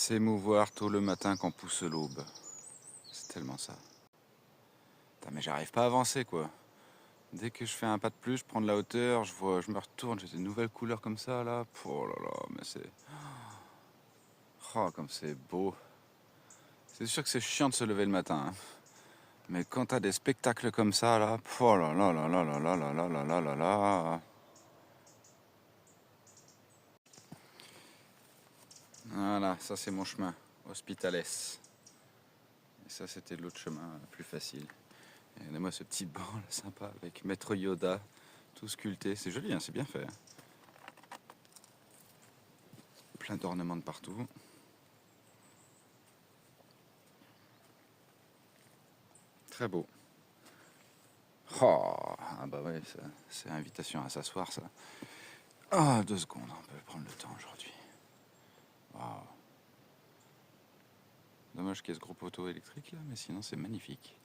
S'émouvoir tôt le matin quand pousse l'aube. C'est tellement ça. Putain, mais j'arrive pas à avancer quoi. Dès que je fais un pas de plus, je prends de la hauteur, je me retourne, j'ai des nouvelles couleurs comme ça là. Oh là là, mais c'est. Oh, comme c'est beau. C'est sûr que c'est chiant de se lever le matin, hein. Mais quand t'as des spectacles comme ça là, oh là là là là là là là là là là là là. Voilà, ça c'est mon chemin, Hospitales. Et ça c'était l'autre chemin, plus facile. Et moi ce petit banc là, sympa avec Maître Yoda, tout sculpté. C'est joli, hein, c'est bien fait. Plein d'ornements de partout. Très beau. Oh, ah bah ouais, c'est invitation à s'asseoir ça. Ah, 2 secondes, on peut prendre le temps aujourd'hui. Waouh. Dommage qu'il y ait ce gros poteau électrique là, mais sinon c'est magnifique.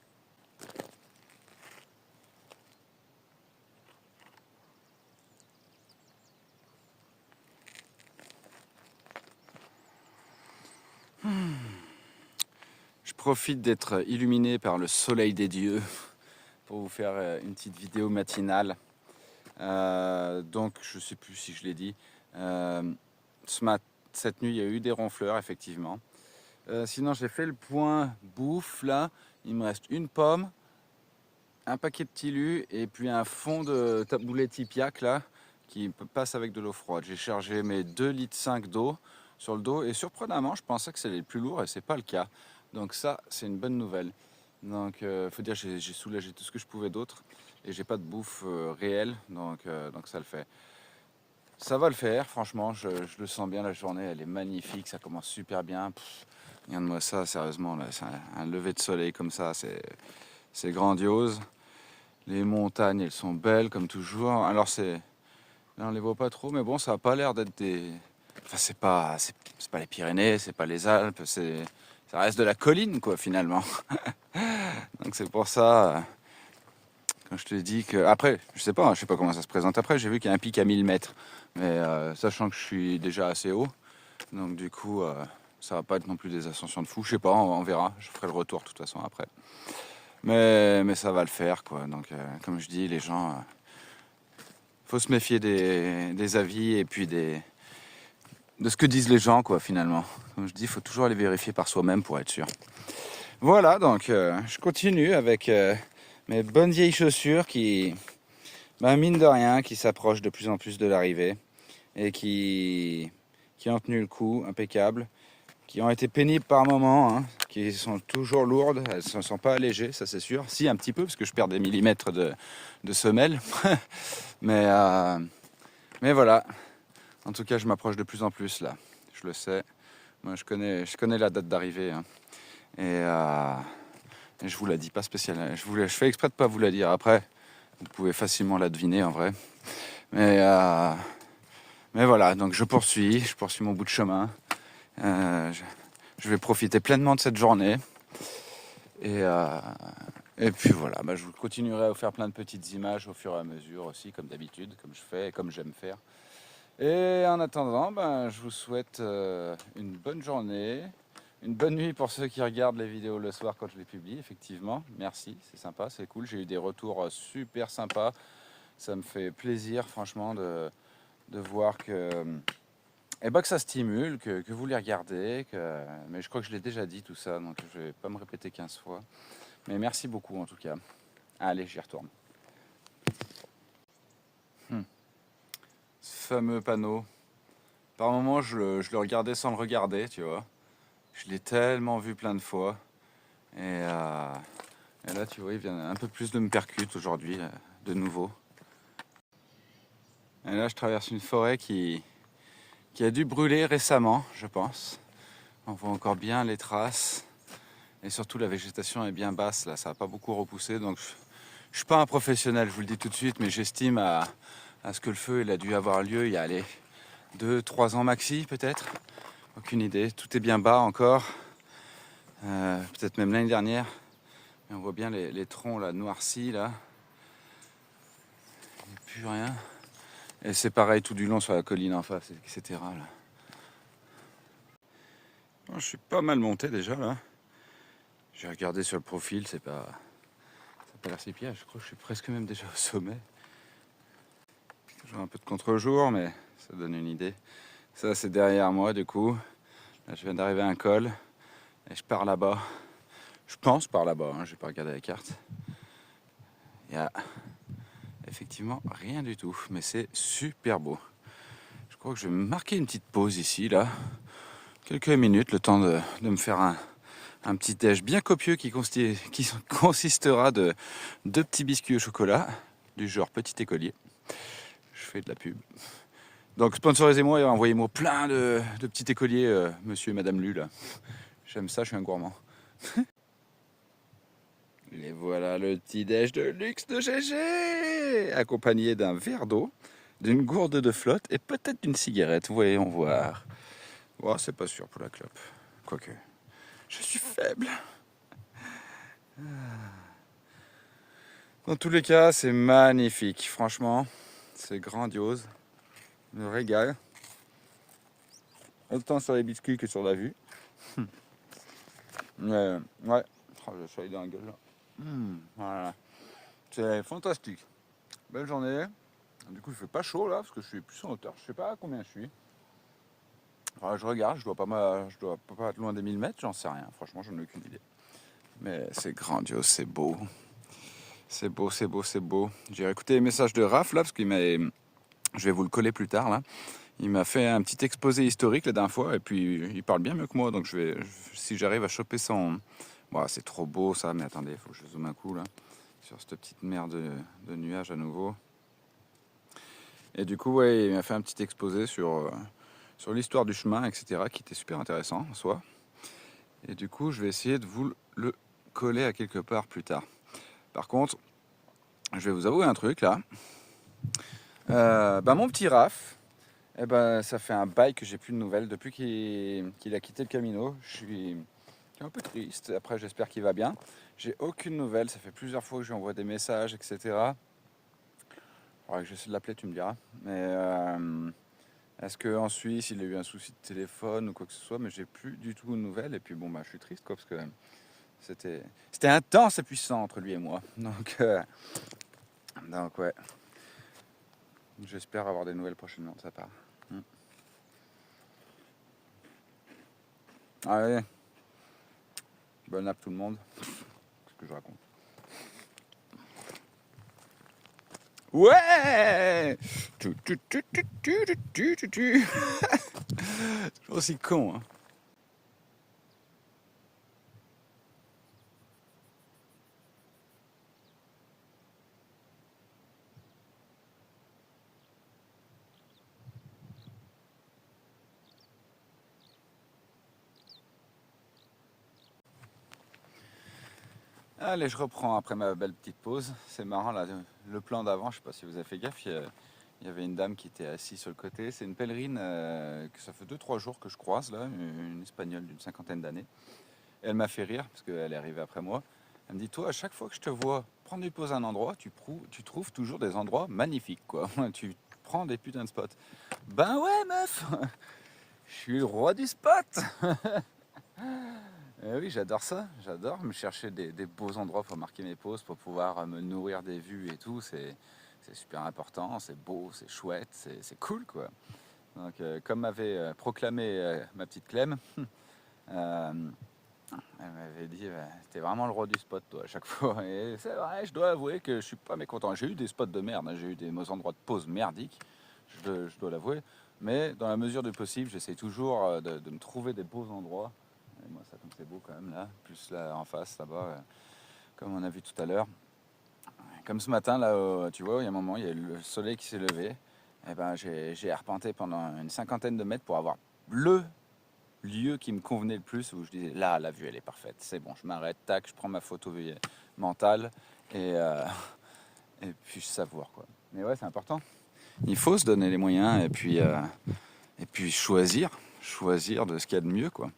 Je profite d'être illuminé par le soleil des dieux pour vous faire une petite vidéo matinale. Donc je sais plus si je l'ai dit. Cette nuit il y a eu des ronfleurs effectivement. Sinon j'ai fait le point bouffe là. Il me reste une pomme, un paquet de petits lus et puis un fond de taboulé tipiac là qui passe avec de l'eau froide. J'ai chargé mes 2,5 litres d'eau sur le dos et surprenamment je pensais que c'était le plus lourd et c'est pas le cas. Donc ça c'est une bonne nouvelle. Donc faut dire j'ai soulagé tout ce que je pouvais d'autre et j'ai pas de bouffe réelle donc ça le fait. Ça va le faire franchement, je le sens bien, la journée elle est magnifique, ça commence super bien. Regarde-moi ça sérieusement là, c'est un lever de soleil comme ça, c'est grandiose. Les montagnes, elles sont belles comme toujours. Alors là, on les voit pas trop, mais bon, ça a pas l'air d'être des. Enfin, c'est pas les Pyrénées, c'est pas les Alpes, ça reste de la colline, quoi, finalement. Donc c'est pour ça, quand je te dis que après, je sais pas comment ça se présente après. J'ai vu qu'il y a un pic à 1000 mètres, mais sachant que je suis déjà assez haut, donc du coup, ça va pas être non plus des ascensions de fou. Je sais pas, on verra. Je ferai le retour de toute façon après. Mais ça va le faire, quoi. Donc, comme je dis, les gens, faut se méfier des avis et puis de ce que disent les gens, quoi, finalement. Comme je dis, il faut toujours aller vérifier par soi-même pour être sûr. Voilà, donc je continue avec mes bonnes vieilles chaussures qui, mine de rien, qui s'approchent de plus en plus de l'arrivée et qui ont tenu le coup, impeccable, qui ont été pénibles par moments, hein, qui sont toujours lourdes, elles ne sont pas allégées, ça c'est sûr. Si, un petit peu, parce que je perds des millimètres de semelle. mais voilà, en tout cas, je m'approche de plus en plus là, je le sais. Moi, je connais la date d'arrivée, hein, et je vous la dis pas spécialement. Je fais exprès de pas vous la dire. Après, vous pouvez facilement la deviner en vrai. Mais voilà, donc je poursuis mon bout de chemin. Je vais profiter pleinement de cette journée. Et puis voilà, je vous continuerai à vous faire plein de petites images au fur et à mesure aussi, comme d'habitude, comme je fais et comme j'aime faire. Et en attendant, je vous souhaite une bonne journée, une bonne nuit pour ceux qui regardent les vidéos le soir quand je les publie, effectivement. Merci, c'est sympa, c'est cool. J'ai eu des retours super sympas. Ça me fait plaisir, franchement, de voir que ça stimule, que vous les regardez. Mais je crois que je l'ai déjà dit tout ça, donc je ne vais pas me répéter 15 fois. Mais merci beaucoup en tout cas. Allez, j'y retourne. Ce fameux panneau. Par moments, je le regardais sans le regarder, tu vois. Je l'ai tellement vu plein de fois. Et là, tu vois, il vient un peu plus de me percuter aujourd'hui, de nouveau. Et là, je traverse une forêt qui a dû brûler récemment, je pense. On voit encore bien les traces. Et surtout, la végétation est bien basse, là, ça n'a pas beaucoup repoussé. Donc, je ne suis pas un professionnel, je vous le dis tout de suite, mais j'estime à ce que le feu il a dû avoir lieu il y a 2-3 ans maxi, peut-être. Aucune idée. Tout est bien bas encore. Peut-être même l'année dernière. Et on voit bien les troncs là, noircis, là. Il n'y a plus rien. Et c'est pareil tout du long sur la colline en face, etc. Là. Je suis pas mal monté déjà là. J'ai regardé sur le profil, ça n'a pas l'air si pire. Je crois que je suis presque même déjà au sommet. J'ai un peu de contre-jour, mais ça donne une idée. Ça, c'est derrière moi, du coup. Là, je viens d'arriver à un col et je pars là-bas. Je pense par là-bas, hein, je n'ai pas regardé la carte. Il y a effectivement rien du tout, mais c'est super beau. Je crois que je vais me marquer une petite pause ici, là. Quelques minutes, le temps de me faire un petit déj bien copieux qui consistera de 2 petits biscuits au chocolat, du genre petit écolier. Je fais de la pub. Donc sponsorisez-moi et envoyez-moi plein de petits écoliers, monsieur et madame Lu, là. J'aime ça, je suis un gourmand. Et voilà le petit déj de luxe de GG, accompagné d'un verre d'eau, d'une gourde de flotte et peut-être d'une cigarette, voyons voir. Oh, c'est pas sûr pour la clope, quoique. Je suis faible. Dans tous les cas, c'est magnifique, franchement, c'est grandiose. Je me régale. Autant sur les biscuits que sur la vue. Mais, ouais, oh, j'ai failli dans la gueule là. Voilà. C'est fantastique. Belle journée. Du coup, il fait pas chaud là, parce que je suis plus en hauteur. Je sais pas à combien je suis. Alors, je regarde, je dois pas être loin des 1000 mètres, j'en sais rien. Franchement, j'en ai aucune idée. Mais c'est grandiose, c'est beau. C'est beau, c'est beau, c'est beau. J'ai écouté les messages de Raph là, parce qu'il m'a. Je vais vous le coller plus tard là. Il m'a fait un petit exposé historique la dernière fois, et puis il parle bien mieux que moi, donc si j'arrive à choper son. Bon, c'est trop beau ça, mais attendez, il faut que je zoome un coup là, sur cette petite mer de nuages à nouveau. Et du coup, ouais, il m'a fait un petit exposé sur l'histoire du chemin, etc., qui était super intéressant en soi. Et du coup, je vais essayer de vous le coller à quelque part plus tard. Par contre, je vais vous avouer un truc là. Mon petit Raph, ça fait un bail que j'ai plus de nouvelles depuis qu'il a quitté le Camino. Je suis un peu triste. Après, j'espère qu'il va bien. J'ai aucune nouvelle. Ça fait plusieurs fois que je lui envoie des messages, etc. Faudrait que j'essaie de l'appeler, tu me diras. Mais est-ce qu'en Suisse, il a eu un souci de téléphone ou quoi que ce soit? Mais j'ai plus du tout de nouvelles. Et puis bon, je suis triste quoi, parce que c'était intense et puissant entre lui et moi. Donc ouais. J'espère avoir des nouvelles prochainement de sa part. Allez, bonne app tout le monde. Qu'est-ce que je raconte? Ouais. C'est aussi con, hein. Allez, je reprends après ma belle petite pause. C'est marrant là, le plan d'avant, je sais pas si vous avez fait gaffe, il y avait une dame qui était assise sur le côté. C'est une pèlerine que ça fait 2-3 jours que je croise là, une espagnole d'une 50aine d'années. Et elle m'a fait rire parce qu'elle est arrivée après moi. Elle me dit, toi, à chaque fois que je te vois prendre une pause à un endroit, tu trouves toujours des endroits magnifiques, quoi. Tu prends des putains de spots. Ben ouais, meuf, je suis le roi du spot. Oui, j'adore ça. J'adore me chercher des beaux endroits pour marquer mes pauses, pour pouvoir me nourrir des vues et tout. C'est super important, c'est beau, c'est chouette, c'est cool, quoi. Donc, comme m'avait proclamé ma petite Clem, euh, elle m'avait dit, t'es vraiment le roi du spot, toi, à chaque fois. Et c'est vrai, je dois avouer que je suis pas mécontent. J'ai eu des spots de merde, hein, j'ai eu des endroits de pause merdiques, je dois l'avouer. Mais dans la mesure du possible, j'essaie toujours de me trouver des beaux endroits. Et moi, ça, comme c'est beau quand même, là, plus là en face, là-bas, comme on a vu tout à l'heure. Comme ce matin, là, tu vois, il y a un moment, il y a le soleil qui s'est levé. Et j'ai arpenté pendant une 50aine de mètres pour avoir le lieu qui me convenait le plus, où je disais là, la vue elle est parfaite, c'est bon, je m'arrête, tac, je prends ma photo mentale et et puis je savoure, quoi. Mais ouais, c'est important. Il faut se donner les moyens et puis choisir de ce qu'il y a de mieux, quoi.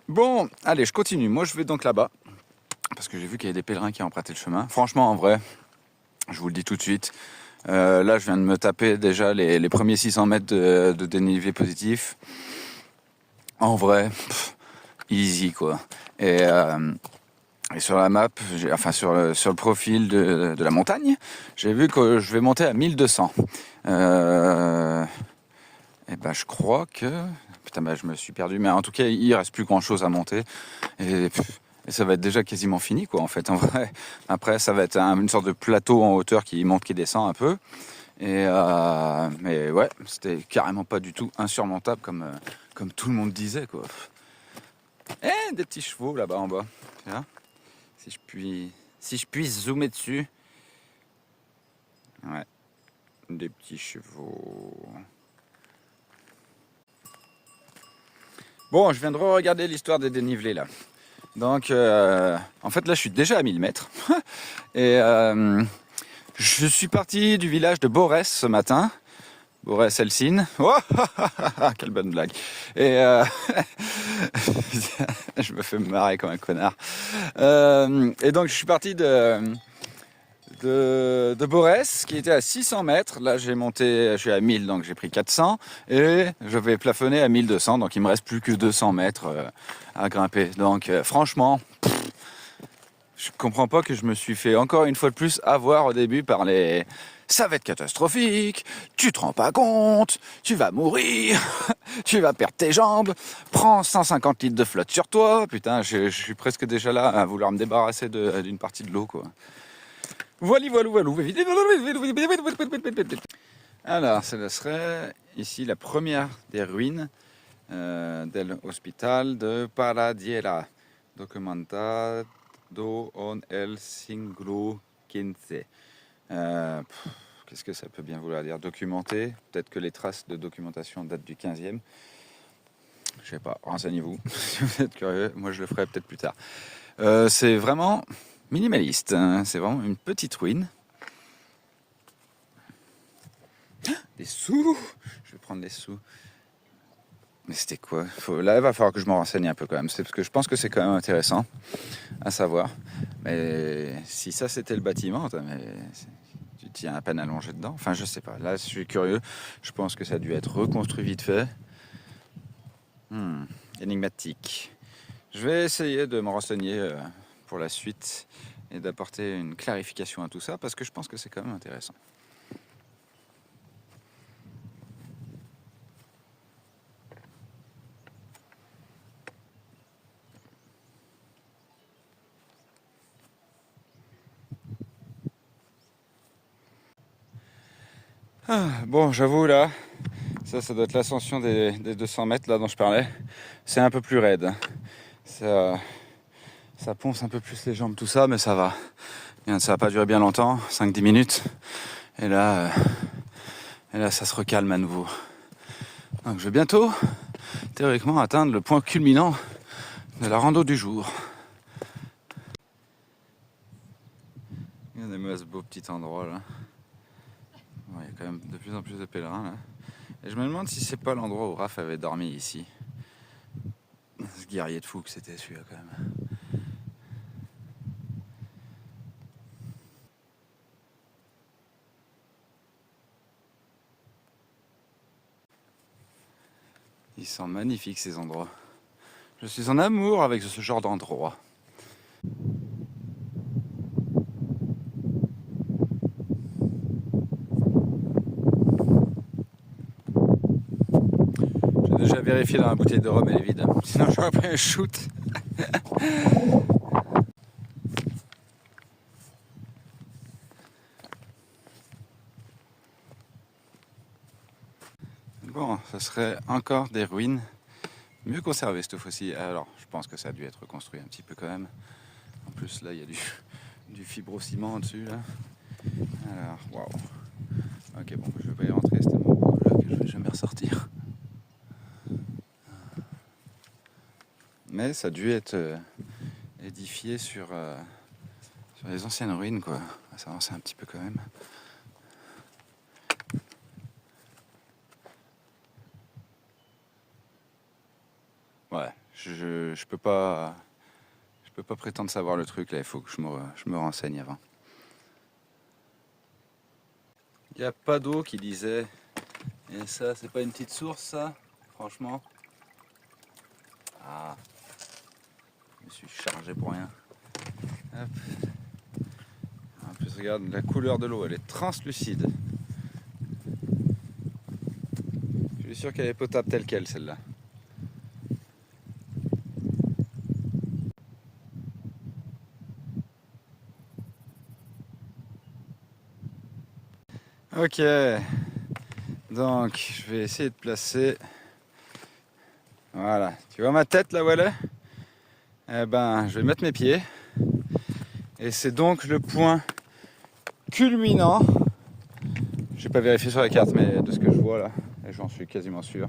Bon, allez, je continue. Moi, je vais donc là-bas parce que j'ai vu qu'il y avait des pèlerins qui empruntaient le chemin. Franchement, en vrai, je vous le dis tout de suite. Là, je viens de me taper déjà les premiers 600 mètres de dénivelé positif. En vrai, easy quoi. Et sur la map, enfin sur le profil de la montagne, j'ai vu que je vais monter à 1200. Et ben je crois que... Putain, bah, je me suis perdu, mais en tout cas, il reste plus grand chose à monter. Et ça va être déjà quasiment fini, quoi, en fait, en vrai. Après, ça va être une sorte de plateau en hauteur qui monte, qui descend un peu. Mais ouais, c'était carrément pas du tout insurmontable comme tout le monde disait, quoi. Eh, des petits chevaux là-bas en bas. Là, si je puis zoomer dessus. Ouais, des petits chevaux. Bon, je viens de regarder l'histoire des dénivelés là. Donc, en fait, là, je suis déjà à 1000 mètres. Et je suis parti du village de Borès ce matin. Borès-Elsine. Oh, quelle bonne blague. Et je me fais marrer comme un connard. Et donc, je suis parti de Borès, qui était à 600 mètres. Là, je suis à 1000, donc j'ai pris 400. Et je vais plafonner à 1200, donc il me reste plus que 200 mètres à grimper. Donc, franchement, je comprends pas que je me suis fait encore une fois de plus avoir au début par les... Ça va être catastrophique, tu te rends pas compte, tu vas mourir, tu vas perdre tes jambes, prends 150 litres de flotte sur toi. Putain, je suis presque déjà là à vouloir me débarrasser d'une partie de l'eau, quoi. Voilà. Alors, ce serait ici la première des ruines del hospital de Paradiera, documentado en el siglo XV. Qu'est-ce que ça peut bien vouloir dire? Documenté, peut-être que les traces de documentation datent du 15e. Je sais pas, renseignez-vous si vous êtes curieux. Moi, je le ferai peut-être plus tard. C'est vraiment minimaliste, hein. C'est vraiment une petite ruine. Des sous! Je vais prendre des sous. Mais c'était quoi? Là, il va falloir que je me renseigne un peu quand même. C'est parce que je pense que c'est quand même intéressant à savoir. Mais si ça c'était le bâtiment, mais tu tiens à peine allongé dedans. Enfin, je sais pas. Là, je suis curieux. Je pense que ça a dû être reconstruit vite fait. Énigmatique. Je vais essayer de me renseigner pour la suite et d'apporter une clarification à tout ça parce que je pense que c'est quand même intéressant. Bon, j'avoue là, ça doit être l'ascension des 200 mètres là dont je parlais. C'est un peu plus raide. Ça ponce un peu plus les jambes, tout ça, mais ça va. Ça va pas durer bien longtemps, 5-10 minutes. Et là, ça se recalme à nouveau. Donc je vais bientôt, théoriquement, atteindre le point culminant de la rando du jour. Regardez-moi ce beau petit endroit là. Bon, il y a quand même de plus en plus de pèlerins là. Et je me demande si c'est pas l'endroit où Raph avait dormi ici. Ce guerrier de fou que c'était celui-là quand même. Ils sont magnifiques ces endroits. Je suis en amour avec ce genre d'endroit. J'ai déjà vérifié dans la bouteille de rhum, elle est vide. Sinon j'aurais pris un shoot. Bon, ça serait encore des ruines mieux conservées cette fois-ci. Alors, je pense que ça a dû être reconstruit un petit peu quand même. En plus, là, il y a du fibrociment au-dessus, là. Alors, waouh. Ok, bon, je vais pas y rentrer, c'est tellement beau là que je vais jamais ressortir. Mais ça a dû être édifié sur les anciennes ruines, quoi. On va s'avancer un petit peu quand même. Ouais, je peux pas prétendre savoir le truc là, il faut que je me renseigne avant. Il n'y a pas d'eau qui disait. Et ça, c'est pas une petite source ça, franchement. Ah, suis chargé pour rien. Hop. En plus, regarde la couleur de l'eau, elle est translucide. Je suis sûr qu'elle est potable telle qu'elle, celle-là. Ok, donc je vais essayer de placer. Voilà, tu vois ma tête là où elle est? Eh ben, je vais mettre mes pieds. Et c'est donc le point culminant. Je n'ai pas vérifié sur la carte, mais de ce que je vois là, et j'en suis quasiment sûr,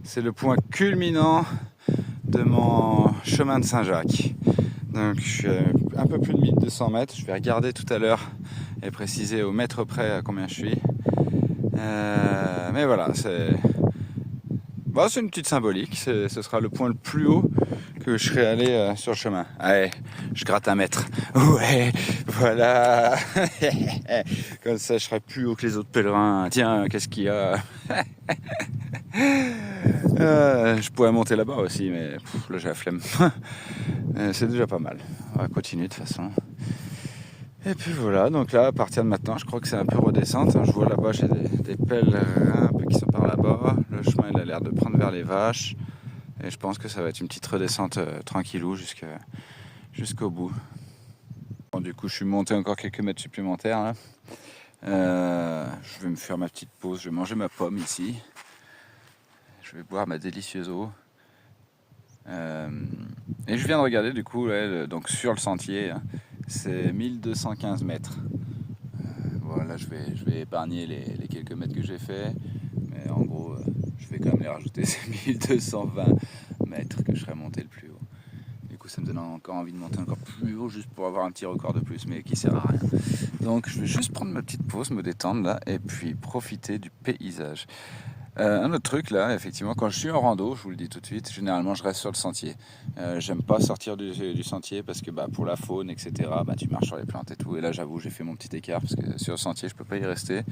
c'est le point culminant de mon chemin de Saint-Jacques. Donc je suis à un peu plus de 1200 mètres. Je vais regarder tout à l'heure et préciser au mètre près à combien je suis. Mais voilà, c'est une petite symbolique. Ce sera le point le plus haut que je serai allé sur le chemin. Allez, je gratte 1 mètre. Ouais, voilà. Comme ça, je serai plus haut que les autres pèlerins. Tiens, qu'est-ce qu'il y a? Je pourrais monter là-bas aussi, mais là j'ai la flemme. C'est déjà pas mal. On va continuer de toute façon. Et puis voilà, donc là, à partir de maintenant, je crois que c'est un peu redescente. Je vois là-bas, j'ai des pèlerins un peu qui sont par là-bas. Le chemin, il a l'air de prendre vers les vaches. Et je pense que ça va être une petite redescente tranquillou jusqu'au bout. Bon, du coup, je suis monté encore quelques mètres supplémentaires. Là. Je vais me faire ma petite pause. Je vais manger ma pomme ici. Je vais boire ma délicieuse eau. Et je viens de regarder du coup, donc sur le sentier, hein, c'est 1215 mètres. Voilà, je vais épargner les quelques mètres que j'ai fait, mais en gros, je vais quand même les rajouter, c'est 1220 mètres que je serai monté le plus haut. Du coup, ça me donne encore envie de monter encore plus haut, juste pour avoir un petit record de plus, mais qui sert à rien. Donc, je vais juste prendre ma petite pause, me détendre là, et puis profiter du paysage. Un autre truc là, effectivement, quand je suis en rando, je vous le dis tout de suite, généralement je reste sur le sentier. J'aime pas sortir du sentier parce que pour la faune, etc., tu marches sur les plantes et tout. Et là, j'avoue, j'ai fait mon petit écart parce que sur le sentier, je peux pas y rester.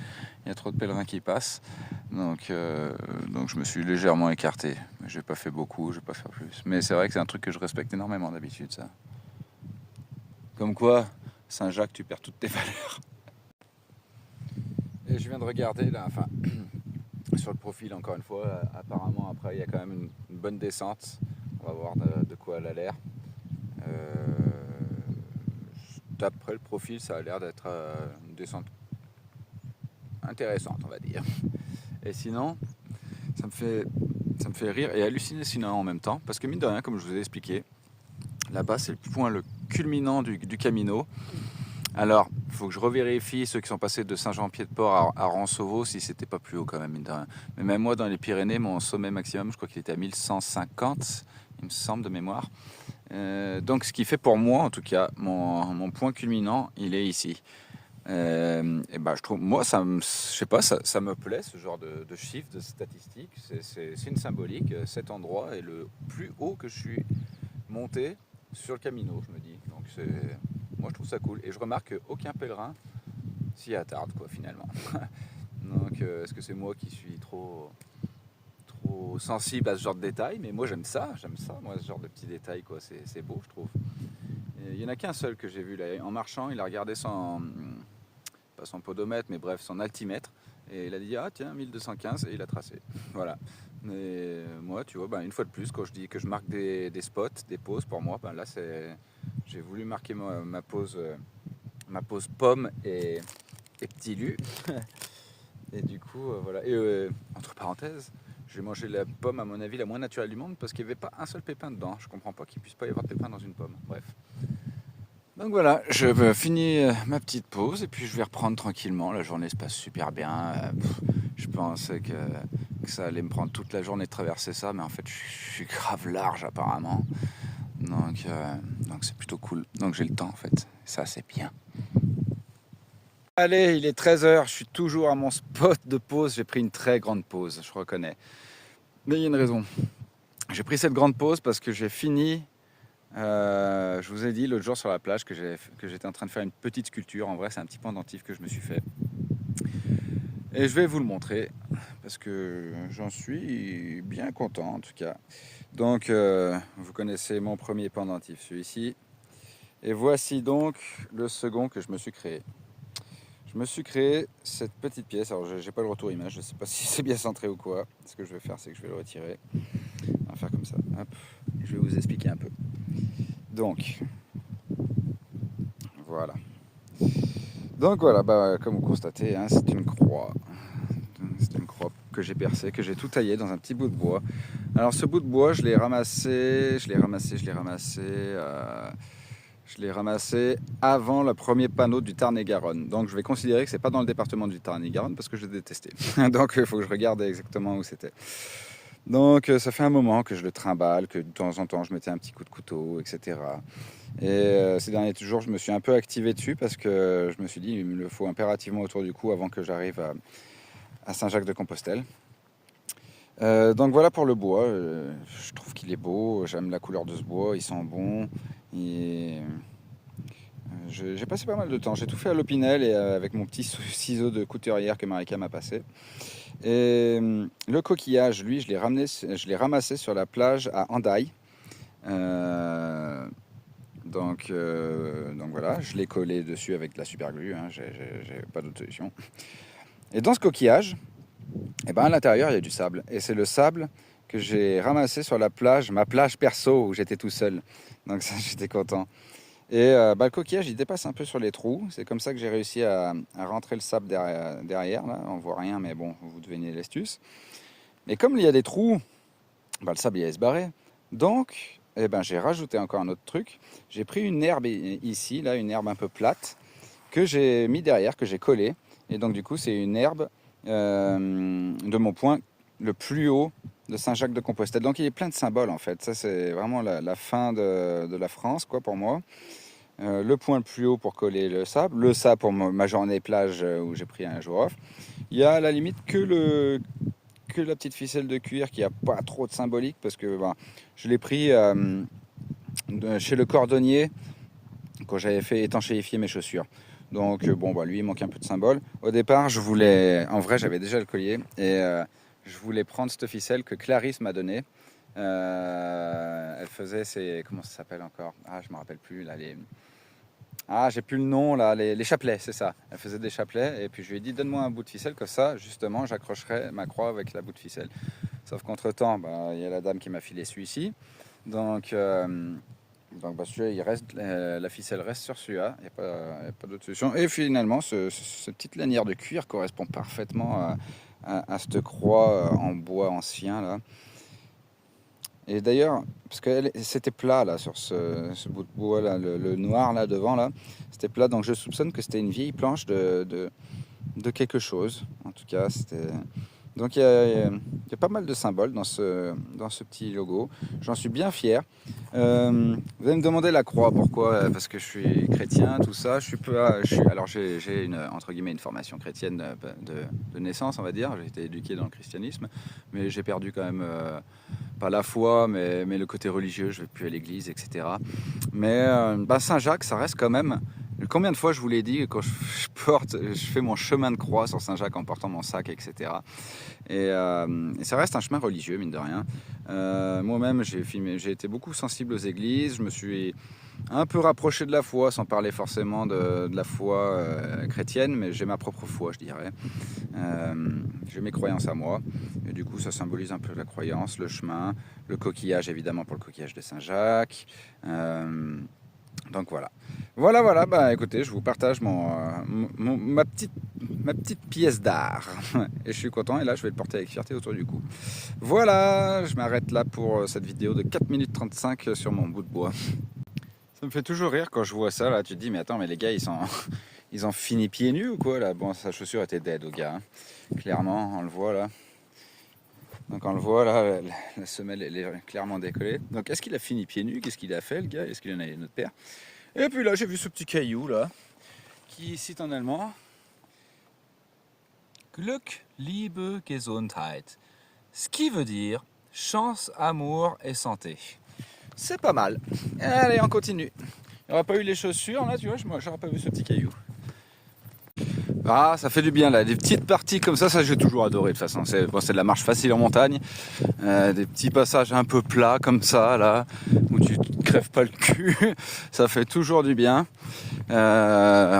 Il y a trop de pèlerins qui passent. Donc je me suis légèrement écarté. J'ai pas fait beaucoup, je vais pas faire plus. Mais c'est vrai que c'est un truc que je respecte énormément d'habitude, ça. Comme quoi, Saint-Jacques, tu perds toutes tes valeurs. Et je viens de regarder là, enfin. Sur le profil, encore une fois, apparemment après il y a quand même une bonne descente. On va voir de quoi elle a l'air. D'après le profil, ça a l'air d'être une descente intéressante, on va dire. Et sinon, ça me fait rire et halluciner sinon en même temps, parce que mine de rien, comme je vous ai expliqué, là-bas c'est le point le culminant du Camino. Alors, il faut que je revérifie ceux qui sont passés de Saint-Jean-Pied-de-Port à Ransauveau si c'était pas plus haut quand même, mine de rien. Mais même moi, dans les Pyrénées, mon sommet maximum, je crois qu'il était à 1150, il me semble de mémoire. Donc, ce qui fait pour moi, en tout cas, mon point culminant, il est ici. Je trouve, moi, je sais pas, ça me plaît ce genre de chiffres, de statistiques. C'est une symbolique. Cet endroit est le plus haut que je suis monté sur le Camino, je me dis. Donc moi je trouve ça cool. Et je remarque qu'aucun pèlerin s'y attarde, quoi, finalement. Donc est-ce que c'est moi qui suis trop sensible à ce genre de détails? Mais moi j'aime ça, moi, ce genre de petits détails, quoi. C'est beau, je trouve. Il n'y en a qu'un seul que j'ai vu là. En marchant, il a regardé pas son podomètre, mais bref, son altimètre. Et il a dit, ah tiens, 1215, et il a tracé. Voilà. Mais moi, tu vois, une fois de plus, quand je dis que je marque des spots, des pauses, pour moi, là, j'ai voulu marquer ma pause pomme et petit lu. Et du coup, voilà. Et entre parenthèses, j'ai mangé la pomme, à mon avis, la moins naturelle du monde, parce qu'il n'y avait pas un seul pépin dedans. Je comprends pas qu'il puisse pas y avoir de pépin dans une pomme. Bref. Donc voilà, je finis ma petite pause et puis je vais reprendre tranquillement. La journée se passe super bien. Je pensais que ça allait me prendre toute la journée de traverser ça, mais en fait je suis grave large apparemment. Donc c'est plutôt cool. Donc j'ai le temps en fait. Ça c'est bien. Allez, il est 13h, je suis toujours à mon spot de pause. J'ai pris une très grande pause, je reconnais. Mais il y a une raison. J'ai pris cette grande pause parce que j'ai fini. Je vous ai dit l'autre jour sur la plage que j'étais en train de faire une petite sculpture. En vrai, c'est un petit pendentif que je me suis fait. Et je vais vous le montrer parce que j'en suis bien content en tout cas. Donc vous connaissez mon premier pendentif, celui-ci. Et voici donc le second que je me suis créé. Je me suis créé cette petite pièce, alors j'ai pas le retour image, je sais pas si c'est bien centré ou quoi. Ce que je vais faire, c'est que je vais le retirer. On va faire comme ça, hop. Je vais vous expliquer un peu. Donc, voilà. Donc voilà, bah, comme vous constatez, hein, c'est une croix. C'est une croix que j'ai percée, que j'ai tout taillé dans un petit bout de bois. Alors ce bout de bois, je l'ai ramassé avant le premier panneau du Tarn-et-Garonne. Donc je vais considérer que c'est pas dans le département du Tarn-et-Garonne parce que je l'ai détesté. Donc il faut que je regarde exactement où c'était. Donc ça fait un moment que je le trimballe, que de temps en temps je mettais un petit coup de couteau, etc. Et ces derniers jours, je me suis un peu activé dessus parce que je me suis dit il me le faut impérativement autour du cou avant que j'arrive à Saint-Jacques-de-Compostelle. Donc voilà pour le bois, je trouve qu'il est beau, j'aime la couleur de ce bois, il sent bon. J'ai passé pas mal de temps, j'ai tout fait à l'Opinel et avec mon petit ciseau de couturière que Marika m'a passé. Et le coquillage, lui, je l'ai ramassé sur la plage à Hendaye. Donc voilà, je l'ai collé dessus avec de la superglue, hein, j'ai pas d'autre solution. Et dans ce coquillage, et ben à l'intérieur il y a du sable. Et c'est le sable que j'ai ramassé sur la plage, ma plage perso où j'étais tout seul. Donc ça j'étais content. Et le coquillage il dépasse un peu sur les trous. C'est comme ça que j'ai réussi à rentrer le sable derrière. Là. On voit rien mais bon, vous devinez l'astuce. Mais comme il y a des trous, le sable il va se barrer. Donc j'ai rajouté encore un autre truc. J'ai pris une herbe ici, là, une herbe un peu plate, que j'ai mis derrière, que j'ai collé. Et donc du coup c'est une herbe de mon point le plus haut de Saint-Jacques-de-Compostelle. Donc il est plein de symboles en fait. Ça c'est vraiment la fin de la France quoi pour moi. Le point le plus haut pour coller le sable pour ma journée plage où j'ai pris un jour off. Il y a à la limite que la petite ficelle de cuir qui a pas trop de symbolique parce que je l'ai pris chez le cordonnier quand j'avais fait étanchéifier mes chaussures. Donc lui il manque un peu de symbole. Au départ en vrai j'avais déjà le collier et je voulais prendre cette ficelle que Clarisse m'a donnée. Elle faisait comment ça s'appelle encore? Je me rappelle plus là j'ai plus le nom là, les chapelets, c'est ça. Elle faisait des chapelets et puis je lui ai dit donne-moi un bout de ficelle que ça justement j'accrocherai ma croix avec la bout de ficelle. Sauf qu'entre temps il y a la dame qui m'a filé celui-ci. Donc celui-là, il reste, la ficelle reste sur celui-là, il n'y a pas d'autre solution. Et finalement, cette petite lanière de cuir correspond parfaitement à cette croix en bois ancien là. Et d'ailleurs, parce que c'était plat là sur ce bout de bois là, le noir là devant là, c'était plat, donc je soupçonne que c'était une vieille planche de quelque chose. En tout cas, c'était. Donc il y a pas mal de symboles dans ce petit logo. J'en suis bien fier. Vous allez me demander la croix, pourquoi? Parce que je suis chrétien, tout ça. Alors j'ai entre guillemets une formation chrétienne de naissance, on va dire. J'ai été éduqué dans le christianisme, mais j'ai perdu quand même pas la foi, mais le côté religieux. Je vais plus à l'église, etc. Mais Saint-Jacques, ça reste quand même. Combien de fois je vous l'ai dit quand je fais mon chemin de croix sur Saint-Jacques en portant mon sac, etc. Et ça reste un chemin religieux, mine de rien. Moi-même, j'ai été beaucoup sensible aux églises. Je me suis un peu rapproché de la foi, sans parler forcément de la foi chrétienne, mais j'ai ma propre foi, je dirais. J'ai mes croyances à moi. Et du coup, ça symbolise un peu la croyance, le chemin, le coquillage, évidemment, pour le coquillage de Saint-Jacques. Donc voilà. Voilà, écoutez, je vous partage ma petite pièce d'art. Et je suis content, et là je vais le porter avec fierté autour du cou. Voilà, je m'arrête là pour cette vidéo de 4 minutes 35 sur mon bout de bois. Ça me fait toujours rire quand je vois ça, là, tu te dis, mais attends, mais les gars, ils ont fini pieds nus ou quoi, là? Bon, sa chaussure était dead au gars, hein. Clairement, on le voit là. Donc on le voit là, la semelle elle est clairement décollée. Donc est-ce qu'il a fini pieds nus? Qu'est-ce qu'il a fait le gars? Est-ce qu'il en a une autre paire? Et puis là j'ai vu ce petit caillou là, qui cite en allemand Glück, Liebe, Gesundheit. Ce qui veut dire chance, amour et santé. C'est pas mal. Allez, on continue. Il n'y aurait pas eu les chaussures là, tu vois, j'aurais pas vu ce petit caillou. Ah, ça fait du bien là, des petites parties comme ça j'ai toujours adoré de toute façon. C'est bon, de la marche facile en montagne, des petits passages un peu plats comme ça là, où tu te crèves pas le cul, ça fait toujours du bien. On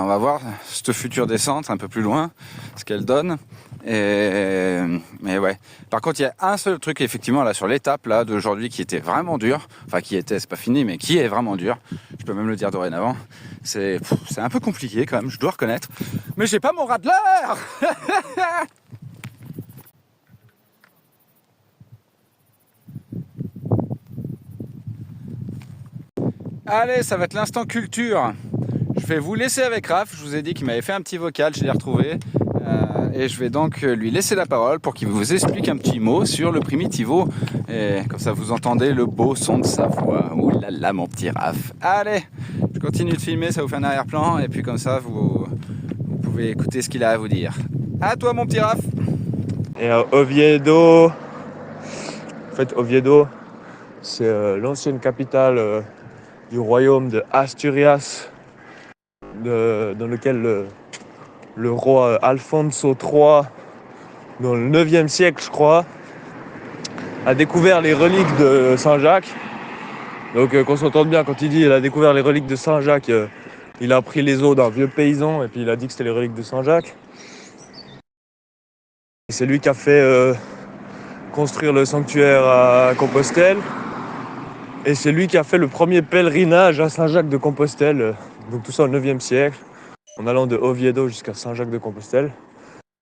va voir cette future descente un peu plus loin, ce qu'elle donne. Mais ouais. Par contre, il y a un seul truc effectivement là sur l'étape là d'aujourd'hui qui était vraiment dur. Enfin, c'est pas fini, mais qui est vraiment dur. Je peux même le dire dorénavant. C'est un peu compliqué quand même, je dois reconnaître. Mais j'ai pas mon radler. Allez, ça va être l'instant culture. Je vais vous laisser avec Raph. Je vous ai dit qu'il m'avait fait un petit vocal, je l'ai retrouvé. Et je vais donc lui laisser la parole pour qu'il vous explique un petit mot sur le Primitivo. Et comme ça, vous entendez le beau son de sa voix. Ouh là là, mon petit Raph. Allez, je continue de filmer, ça vous fait un arrière-plan. Et puis comme ça, vous pouvez écouter ce qu'il a à vous dire. À toi, mon petit Raph. Et Oviedo, en fait, Oviedo, c'est l'ancienne capitale du royaume de Asturias, dans lequel le roi Alfonso III, dans le 9e siècle, je crois, a découvert les reliques de Saint-Jacques. Donc qu'on s'entende bien, quand il dit qu'il a découvert les reliques de Saint-Jacques, il a pris les os d'un vieux paysan et puis il a dit que c'était les reliques de Saint-Jacques. C'est lui qui a fait construire le sanctuaire à Compostelle. Et c'est lui qui a fait le premier pèlerinage à Saint-Jacques-de-Compostelle. Donc tout ça au 9e siècle, en allant de Oviedo jusqu'à Saint-Jacques-de-Compostelle.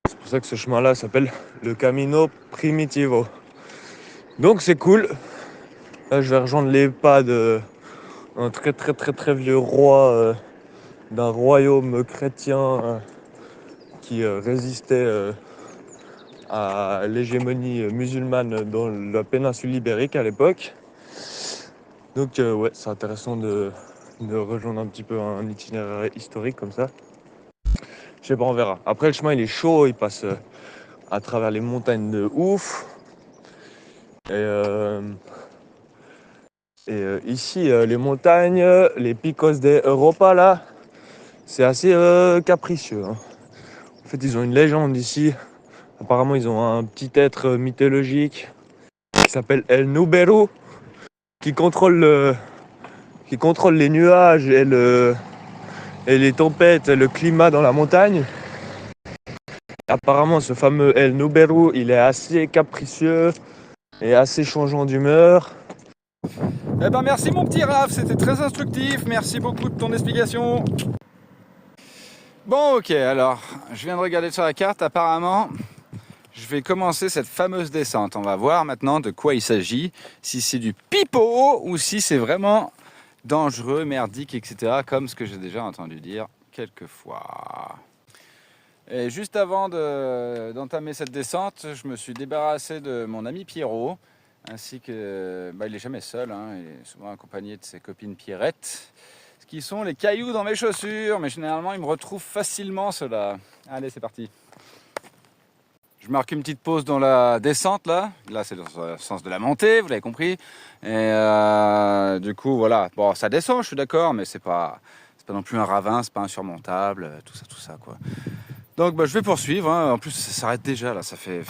C'est pour ça que ce chemin-là s'appelle le Camino Primitivo. Donc c'est cool. Là je vais rejoindre les pas d'un très vieux roi d'un royaume chrétien qui résistait à l'hégémonie musulmane dans la péninsule ibérique à l'époque. Donc ouais, c'est intéressant de rejoindre un petit peu un itinéraire historique comme ça. Je sais pas, on verra. Après le chemin il est chaud, il passe à travers les montagnes de ouf. Et ici les montagnes, les Picos de Europa là, c'est assez capricieux. Hein. En fait ils ont une légende ici. Apparemment ils ont un petit être mythologique qui s'appelle El Nuberu qui contrôle les nuages et les tempêtes, le climat dans la montagne. Apparemment, ce fameux El Nuberu, il est assez capricieux et assez changeant d'humeur. Eh ben merci mon petit Raph, c'était très instructif. Merci beaucoup de ton explication. Bon, ok, alors, je viens de regarder sur la carte. Apparemment, je vais commencer cette fameuse descente. On va voir maintenant de quoi il s'agit. Si c'est du pipeau ou si c'est vraiment dangereux, merdique, etc. Comme ce que j'ai déjà entendu dire quelques fois. Et juste avant d'entamer cette descente, je me suis débarrassé de mon ami Pierrot, ainsi que, il n'est jamais seul, hein, il est souvent accompagné de ses copines Pierrette, ce qui sont les cailloux dans mes chaussures, mais généralement il me retrouve facilement ceux-là. Allez, c'est parti. Je marque une petite pause dans la descente là c'est dans le sens de la montée, vous l'avez compris. Et du coup voilà, bon ça descend, je suis d'accord, mais c'est pas non plus un ravin, c'est pas insurmontable, tout ça quoi. Donc je vais poursuivre, hein. En plus ça s'arrête déjà là, j'ai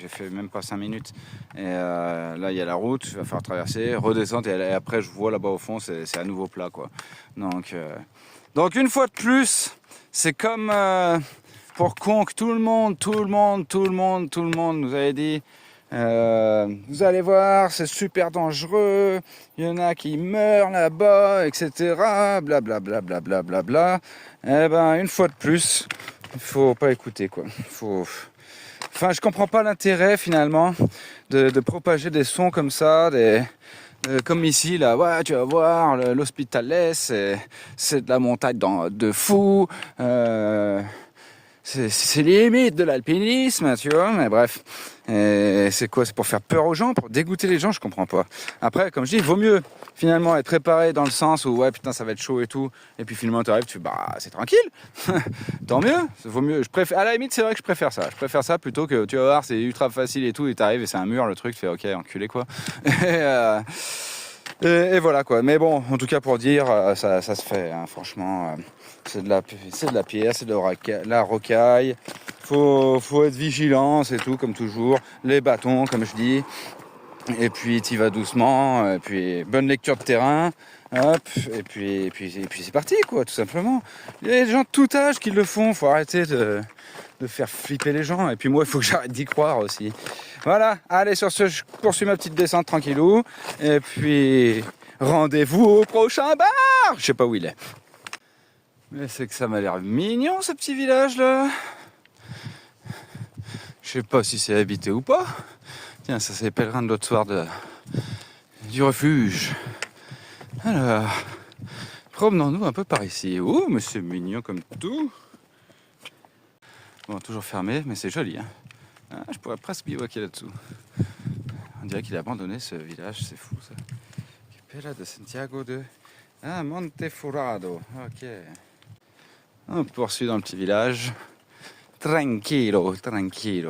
fait même pas 5 minutes. Et là il y a la route, il va falloir traverser, redescendre et après je vois là-bas au fond c'est à nouveau plat quoi. Donc une fois de plus, c'est comme pour Conques, tout le monde nous avait dit vous allez voir, c'est super dangereux, il y en a qui meurent là-bas, etc. Blablabla. Eh ben, une fois de plus, il faut pas écouter quoi. Enfin, je comprends pas l'intérêt finalement de propager des sons comme ça, comme ici là, ouais, tu vas voir, l'Hospitalet, c'est de la montagne de fou. C'est limite de l'alpinisme, tu vois, mais bref. Et c'est quoi? C'est pour faire peur aux gens, pour dégoûter les gens, je comprends pas. Après, comme je dis, il vaut mieux finalement être préparé dans le sens où ouais putain ça va être chaud et tout, et puis finalement tu arrives, tu fais c'est tranquille, tant mieux, vaut mieux. À la limite c'est vrai que je préfère ça plutôt que tu vas voir c'est ultra facile et tout, et t'arrives et c'est un mur le truc, tu fais ok enculé quoi. Et voilà quoi. Mais bon, en tout cas pour dire, ça se fait, hein, franchement. C'est de la pierre, c'est de la rocaille. Faut être vigilant, c'est tout, comme toujours. Les bâtons, comme je dis. Et puis tu vas doucement, et puis bonne lecture de terrain, hop, et puis c'est parti quoi, tout simplement. Il y a des gens de tout âge qui le font, faut arrêter de faire flipper les gens. Et puis moi, il faut que j'arrête d'y croire aussi. Voilà, allez sur ce, je poursuis ma petite descente tranquillou, et puis rendez-vous au prochain bar. Je sais pas où il est. Mais c'est que ça m'a l'air mignon ce petit village là. Je sais pas si c'est habité ou pas. Tiens, ça c'est les pèlerins de l'autre soir du refuge. Alors, promenons-nous un peu par ici. Oh, mais c'est mignon comme tout. Bon, toujours fermé, mais c'est joli. Hein. Ah, je pourrais presque bivouaquer là-dessous. On dirait qu'il a abandonné ce village, c'est fou ça. Capella de Santiago de Montefurado. Ok. On poursuit dans le petit village. Tranquilo, tranquilo.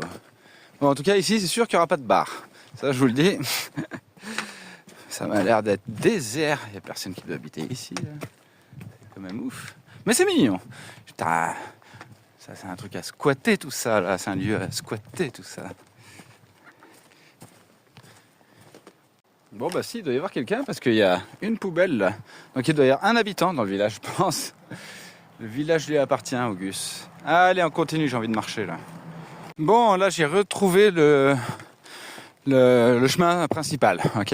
Bon, en tout cas, ici, c'est sûr qu'il n'y aura pas de bar. Ça, je vous le dis. Ça m'a l'air d'être désert. Il n'y a personne qui doit habiter ici. Là. C'est quand même ouf. Mais c'est mignon. Putain, ça, c'est un truc à squatter, tout ça. Là. C'est un lieu à squatter, tout ça. Bon, bah si, il doit y avoir quelqu'un parce qu'il y a une poubelle là. Donc il doit y avoir un habitant dans le village, je pense. Le village lui appartient, Auguste. Allez, on continue, j'ai envie de marcher là. Bon, là, j'ai retrouvé le chemin principal, ok.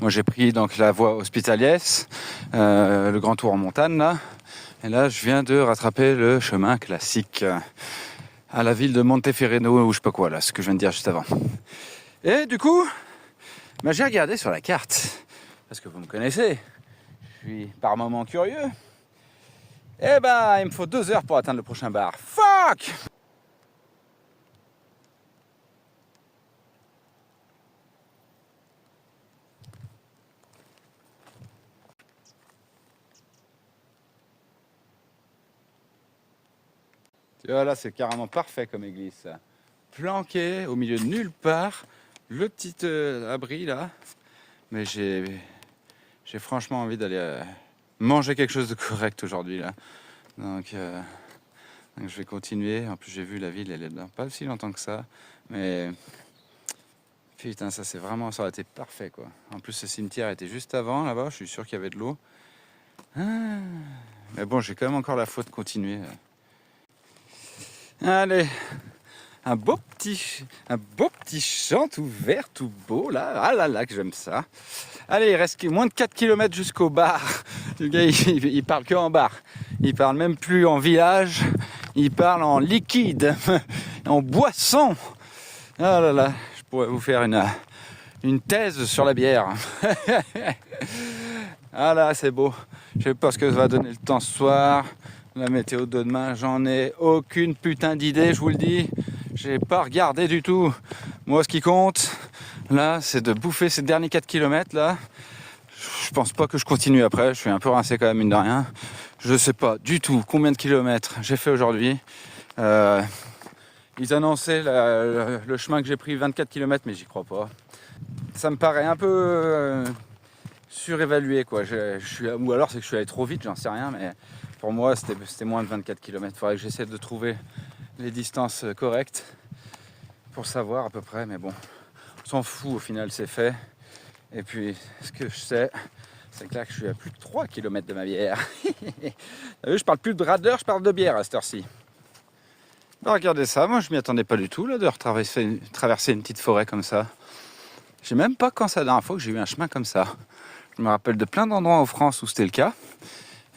Moi j'ai pris donc la voie hospitalière, le grand tour en montagne là, et là je viens de rattraper le chemin classique à la ville de Monteferreno ou je sais pas quoi là, ce que je viens de dire juste avant. Et du coup, bah, j'ai regardé sur la carte, parce que vous me connaissez, je suis par moments curieux. Et ben il me faut 2 heures pour atteindre le prochain bar. Fuck! Tu vois, là, c'est carrément parfait comme église, ça. Planqué au milieu de nulle part, le petit abri, là. Mais j'ai franchement envie d'aller manger quelque chose de correct aujourd'hui, là. Donc, je vais continuer. En plus, j'ai vu la ville, elle est là pas si longtemps que ça. Mais, putain, ça, ça aurait été parfait, quoi. En plus, ce cimetière était juste avant, là-bas. Je suis sûr qu'il y avait de l'eau. Ah. Mais bon, j'ai quand même encore la foi de continuer. Allez, un beau petit champ tout vert, tout beau là. Ah là là, que j'aime ça. Allez, il reste moins de 4 km jusqu'au bar. Le gars, il parle que en bar. Il parle même plus en village. Il parle en liquide, en boisson. Ah là là, je pourrais vous faire une thèse sur la bière. Ah là, c'est beau. Je sais pas ce que ça va donner le temps ce soir. La météo de demain, j'en ai aucune putain d'idée, je vous le dis. J'ai pas regardé du tout. Moi, ce qui compte, là, c'est de bouffer ces derniers 4 km là. Je pense pas que je continue après. Je suis un peu rincé quand même, mine de rien. Je sais pas du tout combien de kilomètres j'ai fait aujourd'hui. Ils annonçaient le chemin que j'ai pris 24 km, mais j'y crois pas. Ça me paraît un peu surévalué, quoi. Ou alors c'est que je suis allé trop vite, j'en sais rien, mais pour moi c'était moins de 24 km. Il faudrait que j'essaie de trouver les distances correctes pour savoir à peu près, mais bon, on s'en fout, au final c'est fait. Et puis ce que je sais, c'est que là je suis à plus de 3 km de ma bière. T'as vu, je parle plus de radeur, je parle de bière à cette heure-ci. Bah, regardez ça, moi je m'y attendais pas du tout là, de traverser une petite forêt comme ça. Je sais même pas quand c'est la dernière fois que j'ai eu un chemin comme ça. Je me rappelle de plein d'endroits en France où c'était le cas.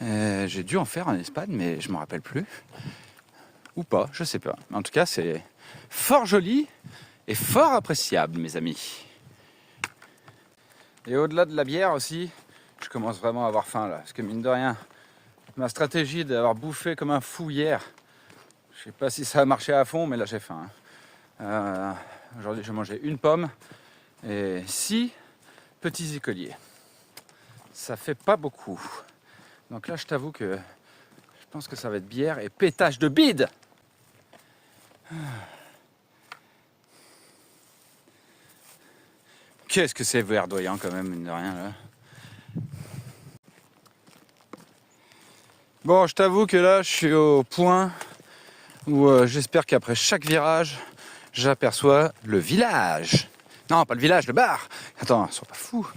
J'ai dû en faire en Espagne, mais je ne me rappelle plus. Ou pas, je sais pas. En tout cas, c'est fort joli et fort appréciable, mes amis. Et au-delà de la bière aussi, je commence vraiment à avoir faim là. Parce que mine de rien, ma stratégie d'avoir bouffé comme un fou hier, je sais pas si ça a marché à fond, mais là j'ai faim. Aujourd'hui, j'ai mangé une pomme et 6 petits écoliers. Ça fait pas beaucoup. Donc là, je t'avoue que je pense que ça va être bière et pétage de bide. Qu'est-ce que c'est verdoyant quand même, mine de rien là. Bon, je t'avoue que là, je suis au point où j'espère qu'après chaque virage, j'aperçois le village. Non, pas le village, le bar. Attends, sois pas fou.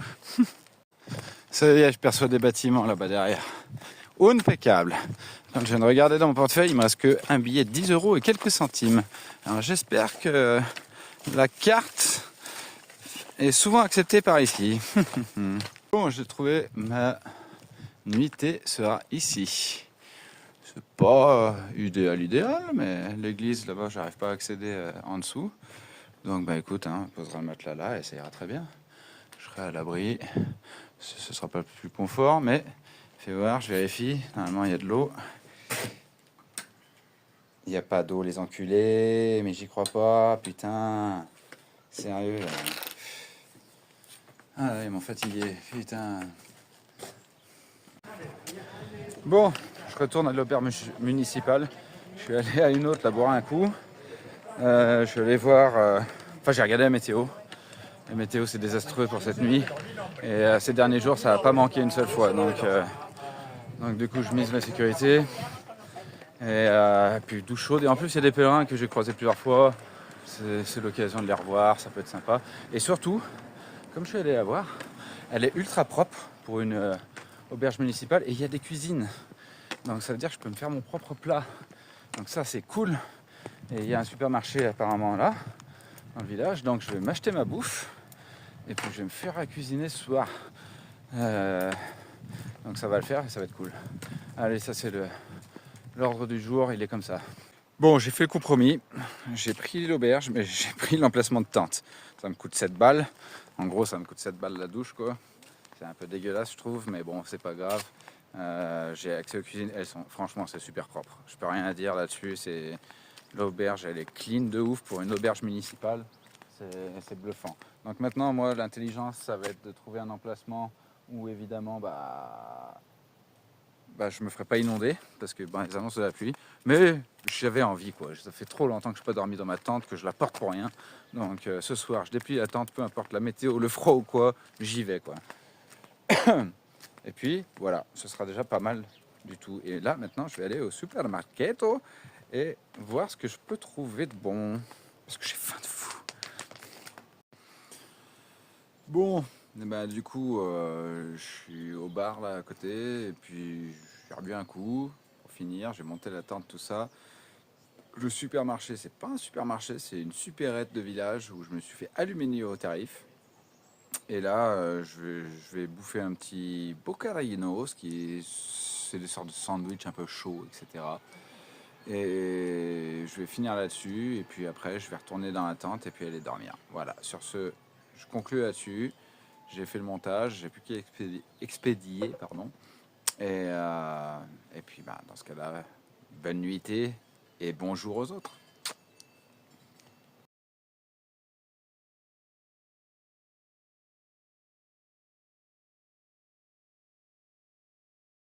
Ça y est, je perçois des bâtiments là-bas derrière. Impeccable. Quand je viens de regarder dans mon portefeuille, il me reste qu'un billet de 10 € et quelques centimes. Alors j'espère que la carte est souvent acceptée par ici. Bon, j'ai trouvé ma nuitée sera ici. C'est pas idéal, mais l'église là-bas, j'arrive pas à accéder en dessous. Donc bah écoute, on posera le matelas là et ça ira très bien. Je serai à l'abri. Ce sera pas le plus confort, mais fais voir, je vérifie. Normalement, il y a de l'eau. Il n'y a pas d'eau, les enculés, mais j'y crois pas, putain. Sérieux, là. Ah là, ils m'ont fatigué, putain. Bon, je retourne à l'auberge municipale. Je suis allé à une autre, là, boire un coup. Je suis allé voir... Enfin, j'ai regardé la météo. La météo, c'est désastreux pour cette nuit. Et ces derniers jours, ça n'a pas manqué une seule fois. Donc du coup, je mise la sécurité. Et puis douche chaude. Et en plus, il y a des pèlerins que j'ai croisés plusieurs fois. C'est l'occasion de les revoir, ça peut être sympa. Et surtout, comme je suis allé la voir, elle est ultra propre pour une auberge municipale. Et il y a des cuisines. Donc ça veut dire que je peux me faire mon propre plat. Donc ça, c'est cool. Et il y a un supermarché apparemment là, dans le village. Donc je vais m'acheter ma bouffe. Et puis je vais me faire à cuisiner ce soir. Donc ça va le faire et ça va être cool. Allez, ça c'est l'ordre du jour, il est comme ça. Bon, j'ai fait le compromis. J'ai pris l'auberge, mais j'ai pris l'emplacement de tente. Ça me coûte 7 balles. En gros, ça me coûte 7 balles la douche, quoi. C'est un peu dégueulasse, je trouve, mais bon, c'est pas grave. J'ai accès aux cuisines. Franchement, c'est super propre. Je peux rien à dire là-dessus. L'auberge, elle est clean de ouf pour une auberge municipale. C'est bluffant. Donc maintenant, moi, l'intelligence, ça va être de trouver un emplacement où évidemment, je me ferai pas inonder parce que les annonces de la pluie. Mais j'avais envie, quoi. Ça fait trop longtemps que je n'ai pas dormi dans ma tente, que je la porte pour rien. Donc ce soir, je déplie la tente, peu importe la météo, le froid ou quoi, j'y vais, quoi. Et puis voilà, ce sera déjà pas mal du tout. Et là, maintenant, je vais aller au supermarketo et voir ce que je peux trouver de bon. Parce que j'ai faim de fou. Bon, du coup, je suis au bar là à côté et puis j'ai rebu un coup pour finir. J'ai monté la tente, tout ça. Le supermarché, c'est pas un supermarché, c'est une supérette de village où je me suis fait allumer au tarif. Et là, je vais bouffer un petit bocadino, c'est des sortes de sandwich un peu chauds, etc. Et je vais finir là-dessus et puis après, je vais retourner dans la tente et puis aller dormir. Voilà, sur ce, je conclue là-dessus. J'ai fait le montage, j'ai plus qu'à expédier, pardon. Et puis dans ce cas-là, bonne nuitée et bonjour aux autres.